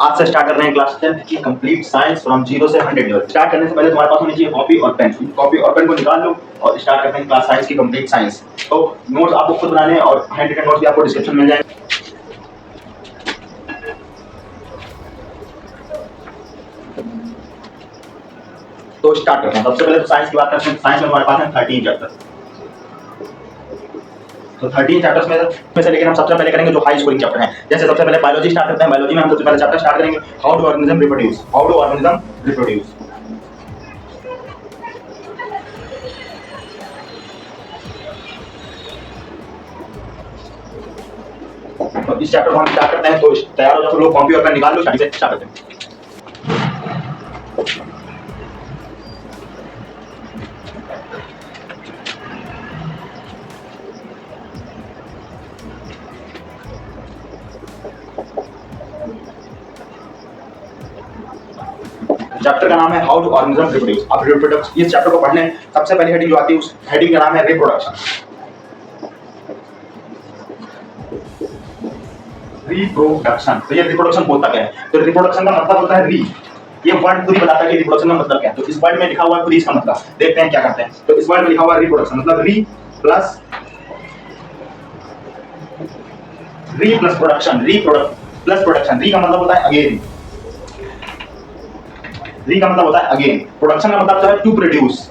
आज से स्टार्ट कर रहे हैं क्लास 10 की कंप्लीट साइंस फ्रॉम 0 से 100 लेवल। स्टार्ट करने से पहले तुम्हारे पास होनी चाहिए कॉपी और पेन। कॉपी और पेन को निकाल लो और स्टार्ट करते हैं क्लास साइंस की कंप्लीट साइंस। तो नोट्स आपको खुद बनाने हैं और हैंड रिटन नोट्स भी आपको डिस्क्रिप्शन में मिल जाएंगे। तो स्टार्ट करते हैं। सबसे पहले तो साइंस की बात करते हैं। साइंस में हमारे पास है 13 चैप्टर। तो 13 चैप्टर्स में से लेकिन हम सबसे पहले करेंगे जो हाई स्कोरिंग चैप्टर हैं। जैसे सबसे पहले बायोलॉजी स्टार्ट करते हैं। बायोलॉजी में हम सबसे पहले चैप्टर स्टार्ट करेंगे how do organism reproduce. How do organism reproduce. तो इस चैप्टर को हम स्टार्ट करते हैं। तो तैयार हो जाओ सब लोग, कॉपी और पेन निकाल लो, स्टार्ट करते हैं। चैप्टर का नाम है हाउ टू ऑर्गेनिज्म रिप्रोड्यूस। अब रिप्रोडक्शन, इस चैप्टर को पढ़ने सबसे पहली हेडिंग जो आती है उस हेडिंग का नाम है रिप्रोडक्शन। रिप्रोडक्शन, तो ये रिप्रोडक्शन होता क्या है? तो रिप्रोडक्शन का मतलब होता है री। ये वर्ड खुद ही बताता है कि रिप्रोडक्शन का मतलब क्या है। तो इस वर्ड में लिखा हुआ है खुद ही इसका मतलब, देखते हैं क्या करते हैं। तो इस वर्ड में लिखा हुआ है रिप्रोडक्शन मतलब री प्लस प्रोडक्शन। री प्लस प्रोडक्शन। री का मतलब होता है अगेन। री का मतलब होता है अगेन। प्रोडक्शन का मतलब होता है टू प्रोड्यूस।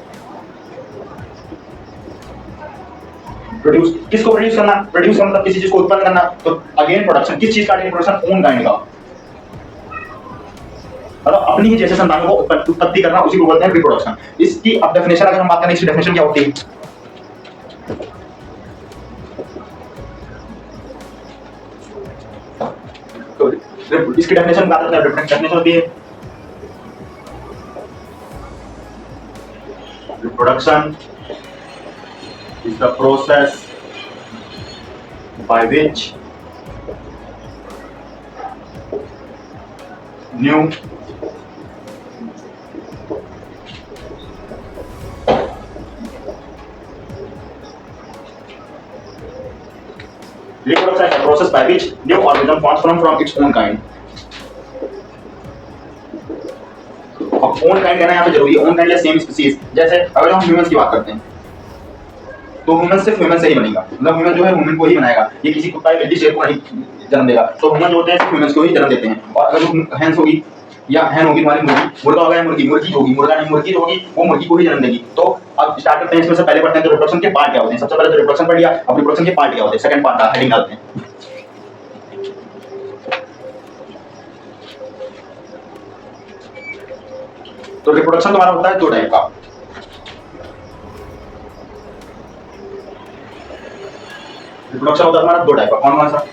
प्रोड्यूस किसको प्रोड्यूस करना? प्रोड्यूस का मतलब किसी चीज को उत्पन्न करना। तो अगेन प्रोडक्शन, किस चीज का प्रोडक्शन? ओन काइंड का, मतलब अपनी ही जैसे संतानों को उत्पत्ति करना, उसी को बोलते हैं रिप्रोडक्शन। इसकी अब डेफिनेशन अगर हम बात करें, इसकी डेफिनेशन क्या होती है? तो इसकी डेफिनेशन बात करते हैं। डेफिनेशन होती है reproduction is the process by which new reproduction is the process by which new organism forms from its own kind. अब ओन काइंड कहना यहाँ पे जरूरी है। ओन काइंड या सेम स्पीसीज। जैसे अगर हम ह्यूमंस की बात करते हैं तो ह्यूमन सिर्फ ह्यूमन से ही बनेगा, मतलब ह्यूमन जो है ह्यूमन को ही बनाएगा। ये किसी कुत्ता या बिल्ली शेर को नहीं जन्म देगा। तो ह्यूमन जो होते हैं सिर्फ ह्यूमंस को ही जन्म देते हैं। और अगर जो हैंस होगी या हैन होगी तुम्हारी मुर्गी, मुर्गा होगा मुर्गी, मुर्गी होगी, मुर्गा नहीं मुर्गी जो होगी वो मुर्गी को ही जन्म देगी। तो अब स्टार्ट करते हैं। इसमें से पहले पढ़ते हैं तो रिप्रोडक्शन के पार्ट क्या होते हैं। सबसे पहले तो रिप्रोडक्शन पढ़ लिया, अब रिप्रोडक्शन के पार्ट क्या होते हैं सेकंड पार्ट का हेडिंग डालते हैं। तो रिप्रोडक्शन तुम्हारा होता है दो टाइप का। रिप्रोडक्शन होता है हमारा दो टाइप का। कौन कौन सा?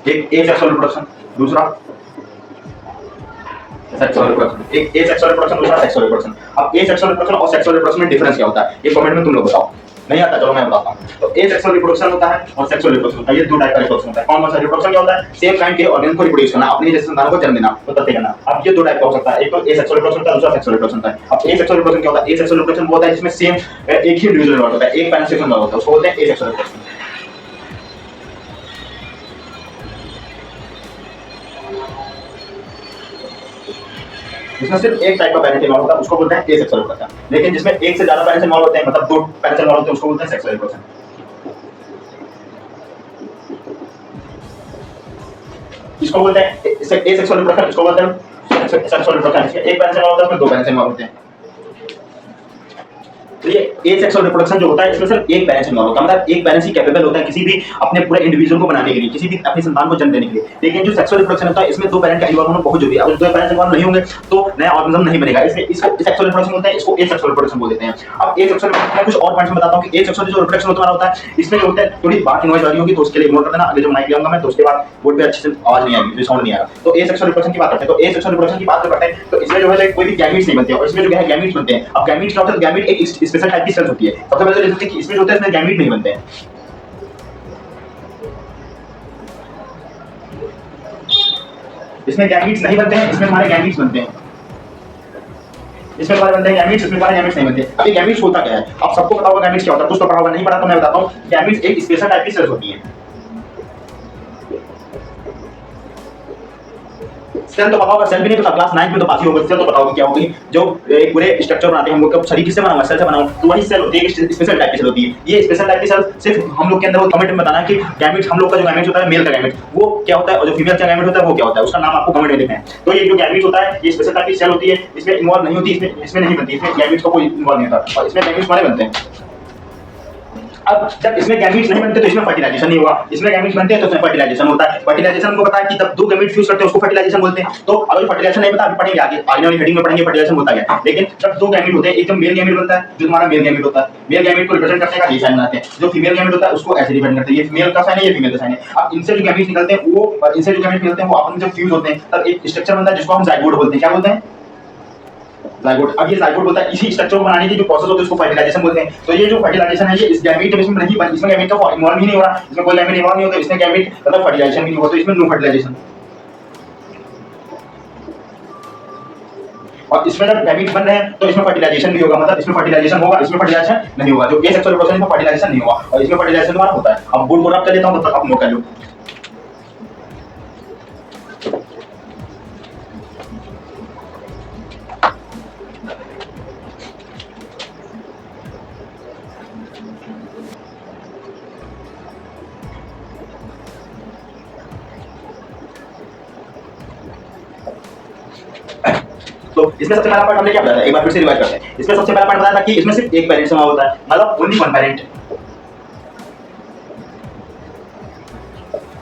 एक एसेक्सुअल रिप्रोडक्शन, दूसरा सेक्सुअल रिप्रोडक्शन। एक एसेक्सुअल रिप्रोडक्शन, दूसरा सेक्सुअल रिप्रोडक्शन। अब एसेक्सुअल रिप्रोडक्शन और सेक्सुअल रिप्रोडक्शन में डिफरेंस क्या होता है ये कमेंट में तुम लोग बताओ। नहीं आता चलो मैं बताता हूं। तो एसेक्सुअल रिप्रोडक्शन होता है और सेक्सुअल रिप्रोडक्शन होता है। ये दो टाइप का रिप्रोडक्शन होता है। कौन कौन सा? रिप्रोडक्शन क्या होता है? सेम काइंड के ऑर्गेनिज्म को रिप्रोड्यूस करना, अपने जैसे संतानों को जन्म देना, उत्पत्ति करना। अब ये दो टाइप का हो सकता है। एक तो एसेक्सुअल रिप्रोडक्शन होता है, दूसरा सेक्सुअल रिप्रोडक्शन होता है। अब एसेक्सुअल रिप्रोडक्शन क्या होता है? एसेक्सुअल रिप्रोडक्शन वो होता है जिसमें सेम एक ही इंडिविजुअल होता है, एक पेरेंट से होता है, उसको बोलते हैं एसेक्सुअल रिप्रोडक्शन। जिसमें सिर्फ एक टाइप का पेरेंट इन्वॉल्व होता है उसको बोलते हैं एसेक्सुअल रिप्रोडक्शन। लेकिन जिसमें एक से ज्यादा पेरेंट्स इन्वॉल्व होते हैं, मतलब दो पेरेंट्स इन्वॉल्व होते हैं, उसको बोलते हैं सेक्सुअल रिप्रोडक्शन। इसको बोलते हैं एसेक्सुअल रिप्रोडक्शन, इसको बोलते हैं सेक्सुअल रिप्रोडक्शन। एक पेरेंट्स इन्वॉल्व होता है, उसमें दो पेरेंट्स इन्वॉल्व होते हैं। तो ये एसेक्सुअल रिप्रोडक्शन जो होता है इसमें सिर्फ एक पेरेंट्स इन्वॉल्व होता है, मतलब एक पेरेंट्स ही कैपेबल होता है किसी भी अपने पूरे इंडिविजुअल को बनाने के लिए, किसी भी अपनी संतान को जन्म देने के लिए। लेकिन जो सेक्सुअल रिप्रोडक्शन होता है इसमें दो पेरेंट का इन्वॉल्व होना बहुत जरूरी है। अगर दो पेरेंट्स इन्वॉल्व नहीं होंगे तो नया ऑर्गेनिज्म नहीं बनेगा। इसलिए इसको सेक्सुअल रिप्रोडक्शन बोलते हैं, इसको एसेक्सुअल रिप्रोडक्शन बोल देते हैं। अब एसेक्सुअल रिप्रोडक्शन में कुछ और पॉइंट्स में बताता हूं कि एसेक्सुअल जो रिप्रोडक्शन होता है इसमें जो होता है थोड़ी बाकी नॉइज आ रही होगी तो उसके लिए इग्नोर कर देना। अगर जब माइक लगाऊंगा मैं तो उसके बाद बोर्ड पे अच्छे से आवाज नहीं आएगी, साउंड नहीं आएगा। तो एसेक्सुअल रिप्रोडक्शन की बात करते हैं। तो एसेक्सुअल रिप्रोडक्शन की बात करते हैं तो इसमें जो है कोई भी गैमीट्स नहीं बनते और इसमें जो है गैमीट्स बनते हैं। अब गैमीट्स क्या होता है? गैमीट एक स्पेशल टाइप की सेल्स होती है। सबसे पहले तो इसमें जो होता है इसमें गैमीट नहीं बनते हैं। इसमें गैमीट्स नहीं बनते हैं, इसमें हमारे गैमीट्स बनते हैं। इसमें तुम्हारे बनते हैं गैमीट्स, इसमें तुम्हारे गैमीट्स नहीं बनते। अभी गैमीट्स होता क्या है, अब सबको पता होगा गैमीट्स क्या होता है, कुछ तो पढ़ा होगा, नहीं पढ़ा तो मैं बताता हूँ। गैमीट्स एक स्पेशल टाइप की सेल्स होती है। सेल तो पता होगा, सेल भी नहीं पता, क्लास 9 में तो पास ही होगा, सेल तो पता होगा क्या होगी। जो एक पूरे स्ट्रक्चर बनाते हैं हम लोग, का शरीर किससे बना हुआ है, सेल से बना हुआ, तो वही सेल होती है, स्पेशल टाइप की सेल होती है। ये स्पेशल टाइप की सेल सिर्फ हम लोग के अंदर वो कमेंट में बताना है कि गैमेट्स, हम लोग का जो गैमेट्स होता है मेल का गैमेट वो क्या होता है, और जो फीमेल का गैमेट होता है वो क्या होता है, उसका नाम आपको कमेंट में लिखना है। तो ये जो गैमेट्स होता है ये स्पेशल टाइप की सेल होती है, इसमें इन्वॉल्व नहीं होती, इसमें नहीं बनती, इसमें गैमेट्स का कोई इन्वॉल्व नहीं होता, और इसमें गैमेट्स हमारे बनते हैं। अब जब इसमें गैमीट्स नहीं बनते तो इसमें फर्टिलाइजेशन नहीं होगा, इसमें गैमीट्स बनते हैं तो इसमें फर्टिलाइजेशन होता है। फर्टिलाइजेशन को पता है कि तब दो गैमीट फ्यूज करते हैं उसको फर्टिलाइजेशन बोलते हैं। तो अगर फर्टिलाइजेशन नहीं पता अभी पढ़ेंगे आगे वाली हेडिंग में पढ़ेंगे फर्टिलाइजेशन होता है। लेकिन जब दो गैमीट होते हैं, एक जब मेल गैमीट बनता है, जो तुम्हारा मेल गैमीट होता है, मेल गैमीट को रिप्रेजेंट करने का ये साइन बनाते हैं, जो फीमेल गैमीट होता है उसको ऐसे रिप्रेजेंट करते हैं, ये मेल का साइन है, ये फीमेल का साइन है। अब इनसे जो गैमीट्स निकलते हैं वो, और इनसे जो गैमीट निकलते हैं वो आपस में जब फ्यूज होते हैं तब एक स्ट्रक्चर बनता है जिसको हम जाइगोट बोलते हैं। क्या बोलते हैं? जाइगोट। अब ये जाइगोट बोलता है, इसी स्ट्रक्चर को बनाने की जो प्रोसेस होती है उसको फर्टिलाइजेशन बोलते हैं। तो ये जो फर्टिलाइजेशन है ये इस गैमीट में नहीं, इसमें गैमीट का इन्वॉल्व ही नहीं हो रहा, इसमें कोई गैमीट इन्वॉल्व नहीं होता, इसमें गैमीट मतलब फर्टिलाइजेशन भी नहीं होता, तो इसमें नो फर्टिलाइजेशन। और इसमें जब गैमीट बन रहे हैं तो इसमें फर्टिलाइजेशन भी होगा, मतलब इसमें फर्टिलाइजेशन होगा, इसमें फर्टिलाइजेशन नहीं होगा। जो एसेक्सुअल रिप्रोडक्शन में फर्टिलाइजेशन नहीं होगा और इसमें फर्टिलाइजेशन हमारा होता है। अब बोर्ड को रब कर लेता हूं, तब तक आप नोट कर लो। तो इसमें सबसे पहला पार्ट हमने क्या बताया था, एक बार फिर से रिवाइज करते हैं। इसमें सबसे पहला पार्ट बताया था कि इसमें सिर्फ एक पेरेंट समावेश होता है, मतलब ओनली वन पेरेंट,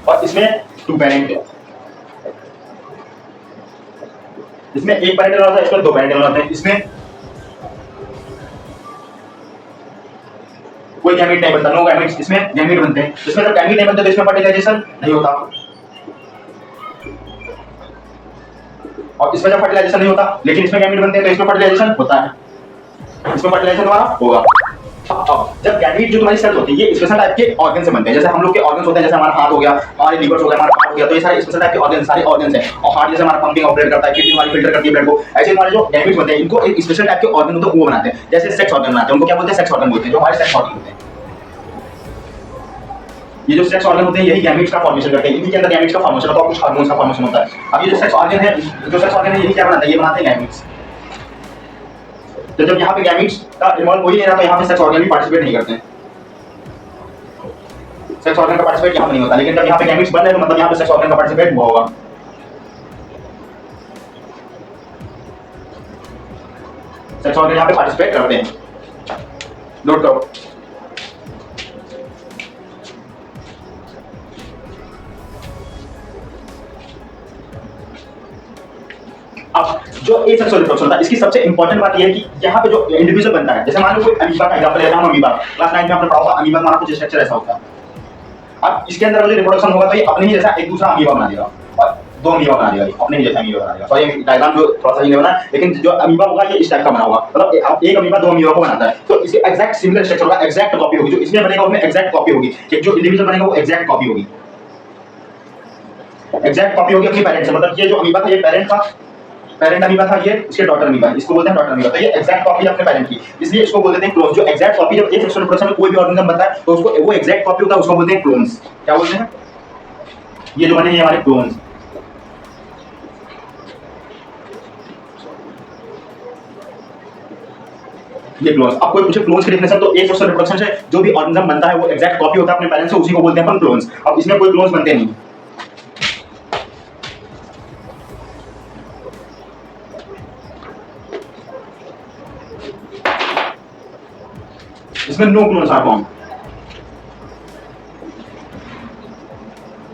और इसमें टू पेरेंट, इसमें एक पेरेंट होता है, इसमें दो पेरेंट होते हैं, इसमें कोई गैमीट नहीं बनता, नो गैमीट्स, इसमें गैमीट बनते हैं। इसमें जब गैमीट नहीं बनते तो इसमें फर्टिलाइजेशन नहीं होता, और इसमें जब फर्टिलाइजेशन नहीं होता लेकिन इसमें गैमीट बनते हैं तो इसमें फर्टिलाइजेशन होता है, इसमें फर्टिलाइजेशन हमारा होगा। अब जब गैमीट जो तुम्हारी सेल्स होती है ये स्पेशल टाइप के ऑर्गन से बनते हैं, जैसे हम लोग के ऑर्गन्स होते हैं, जैसे हमारा हाथ हो गया, हमारे लिवर हो गया, हमारा हार्ट हो गया, तो ये सारे स्पेशल टाइप के ऑर्गन, सारे ऑर्गन्स हैं। और हार्ट जैसे हमारा पंपिंग ऑपरेट करता है, किडनी हमारी फिल्टर करती है ब्लड को, ऐसे हमारे जो गैमीट्स बनते हैं इनको एक स्पेशल टाइप के ऑर्गन होते हैं वो बनाते हैं। जैसे सेक्स ऑर्गन बनाते हैं, उनको क्या बोलते हैं? सेक्स ऑर्गन बोलते हैं, जो हमारे सेक्स ऑर्गन होते हैं। ये जो सेक्स ऑर्गन होते हैं यही गैमीट्स का फॉर्मेशन करते हैं, इन्हीं के अंदर गैमीट्स का फॉर्मेशन होता है, कुछ हार्मोन्स का फॉर्मेशन होता है। अब ये जो सेक्स ऑर्गन है, यही क्या बनाता है? ये बनाते हैं गैमीट्स। तो जब यहाँ पे गैमीट्स का इन्वॉल्व हो ही नहीं रहा तो यहाँ पे सेक्स ऑर्गन भी पार्टिसिपेट नहीं करते हैं, सेक्स ऑर्गन का पार्टिसिपेट यहाँ पे नहीं होता। लेकिन जब यहाँ पे गैमीट्स बन रहे हैं तो मतलब यहाँ पे सेक्स ऑर्गन का पार्टिसिपेट हुआ होगा। सेक्स ऑर्गन यहाँ पे पार्टिसिपेट करते हैं, नोट करो। अब जो एसेक्सुअल रिप्रोडक्शन था इसकी सबसे इंपॉर्टेंट बात यह है कि यहाँ पे जो इंडिविजुअल बनता है, जैसे मान लो कोई अमीबा का एग्जांपल लेता हूं, अमीबा क्लास 9 में आपने पढ़ा होगा, अमीबा हमारा कुछ स्ट्रक्चर ऐसा होता है। अब इसके अंदर जो रिप्रोडक्शन होगा तो ये अपने ही जैसा एक दूसरा अमीबा बना देगा और दो अमीबा बना देगा, अपने ही जैसा अमीबा बना देगा। सॉरी डायग्राम जो थोड़ा सा नहीं बना, लेकिन जो अमीबा होगा ये इस टाइप का बना होगा, मतलब एक अमीबा दो अमीबा को बनाता है। तो इसके एग्जैक्ट सिमिलर स्ट्रक्चर होगा, एग्जैक्ट कॉपी होगी, जो इसमें बनेगा उसमें एग्जैक्ट कॉपी होगी, कि जो इंडिविजुअल बनेगा वो एग्जैक्ट कॉपी होगी, एग्जैक्ट कॉपी होगी अपनी पेरेंट से। मतलब ये जो अमीबा था ये पेरेंट था, पेरेंट अमीबा था, ये इसके डॉटर अमीबा, इसको बोलते हैं डॉटर अमीबा। तो ये एग्जैक्ट कॉपी अपने पेरेंट की, इसलिए इसको बोलते हैं क्लोन। जो एग्जैक्ट कॉपी, जब एक सेक्सुअल रिप्रोडक्शन में कोई भी ऑर्गेनिज्म बनता है तो उसको वो एग्जैक्ट कॉपी होता है, उसको बोलते हैं क्लोन्स। क्या बोलते हैं? ये जो बने ये हमारे क्लोन्स। ये क्लोन्स। अब कोई पूछे क्लोन्स की डेफिनेशन, तो एक सेक्सुअल रिप्रोडक्शन से जो भी ऑर्गेनिज्म बनता है वो एग्जैक्ट कॉपी होता है अपने पेरेंट से, उसी को बोलते हैं अपन क्लोन्स। अब इसमें कोई क्लोन्स बनते नहीं, इसमें नो क्लोन्स आर फॉर्म,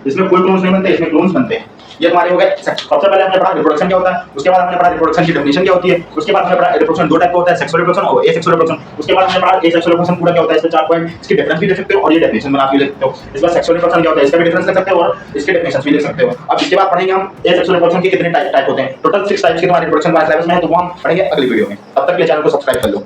इसमें कोई क्लोन्स नहीं बनते, इसमें क्लोन्स बनते हैं। ये हमारे हो गए। सबसे पहले हमने पढ़ा रिप्रोडक्शन क्या होता है, उसके बाद हमने पढ़ा रिप्रोडक्शन की डेफिनेशन क्या होती है, उसके बाद हमने पढ़ा रिप्रोडक्शन दो टाइप का होता है, सेक्सुअल रिप्रोडक्शन और एसेक्सुअल रिप्रोडक्शन। उसके बाद हमने पढ़ा एसेक्सुअल रिप्रोडक्शन पूरा क्या होता है, इसमें 4 पॉइंट, इसकी डिफरेंस भी देख सकते हो और ये डेफिनेशन बना के लिख सकते हो। इस बार सेक्सुअल रिप्रोडक्शन क्या होता है इसका भी डिफरेंस लिख सकते हो और इसके डेफिनेशन भी लिख सकते हो। अब इसके बाद पढ़ेंगे हम एसेक्सुअल रिप्रोडक्शन के कितने टाइप होते हैं। टोटल 6 टाइप्स के हमारे रिप्रोडक्शन क्लास में है, तो वो हम पढ़ेंगे अगली वीडियो में। तब तक के चैनल को सब्सक्राइब कर लो।